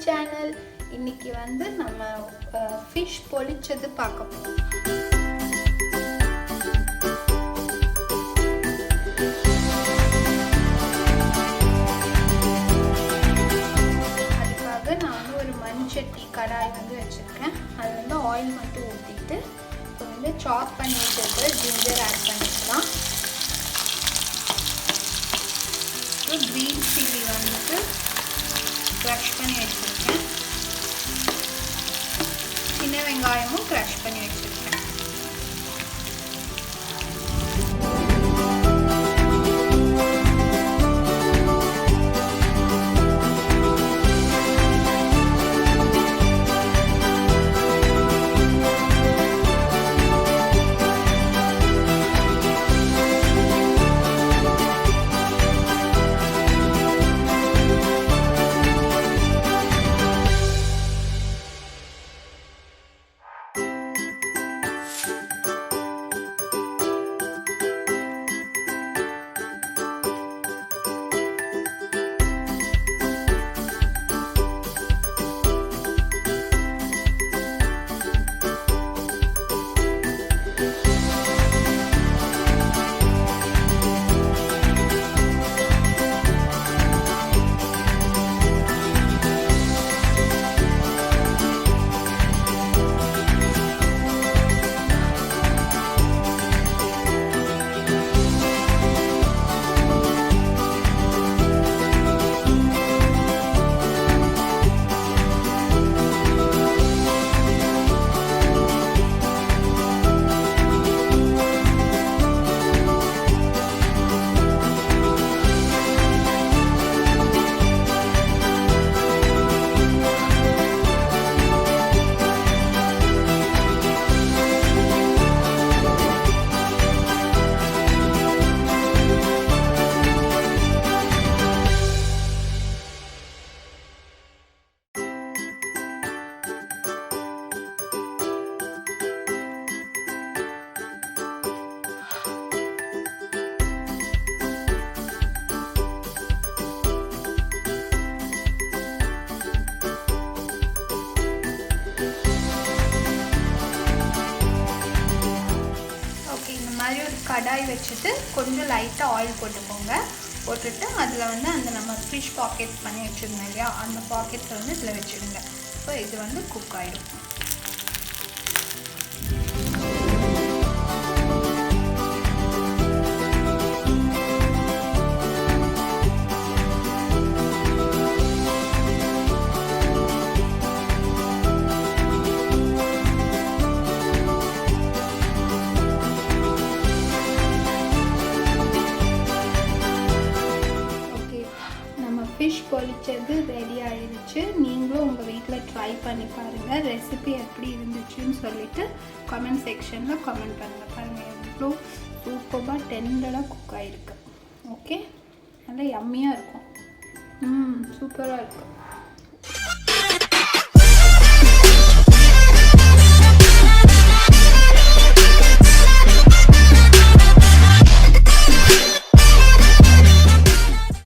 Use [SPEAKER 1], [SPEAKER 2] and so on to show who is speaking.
[SPEAKER 1] channel. இன்னைக்கு வந்து நம்ம fish பொளிச்சது பார்க்க போறோம். அதுக்காக நான் ஒரு மண்சட்டி கடாய் வந்து வச்சிருக்கேன். அது வந்து ஆயில் மட்டும் ஊத்திட்டு இப்போ வந்து சாப் பண்ணி வச்சிருக்கிற ginger ஆட் பண்ணிக்கலாம். green chili வந்து crush பண்ணி வச்சிருக்கேன். சின்ன வெங்காயமும் crush பண்ணி வச்சிருக்கேன். கடாய் வச்சிட்டு கொஞ்சம் லைட்டா ஆயில் போட்டுக்கோங்க. போட்டுட்டு அதுல வந்து அந்த நம்ம fish பாக்கெட்ஸ் பண்ணி வச்சிருந்தோம் இல்லையா, அந்த பாக்கெட்ஸ் வந்து இதுல வெச்சிடுங்க. இப்போ இது வந்து குக் ஆயிடும். fish பொளிச்சது ரெடி ஆயிடுச்சு. நீங்களும் உங்கள் வீட்டில் ட்ரை பண்ணி பாருங்கள். ரெசிபி எப்படி இருந்துச்சுன்னு சொல்லிட்டு கமெண்ட் செக்ஷனில் கமெண்ட் பண்ணுங்கள். பாருங்கள் எவ்வளோ சூப்பராக டெண்டராக குக் ஆகிருக்கு. ஓகே, நல்லா யம்மியாக இருக்கும். சூப்பராக இருக்கும்.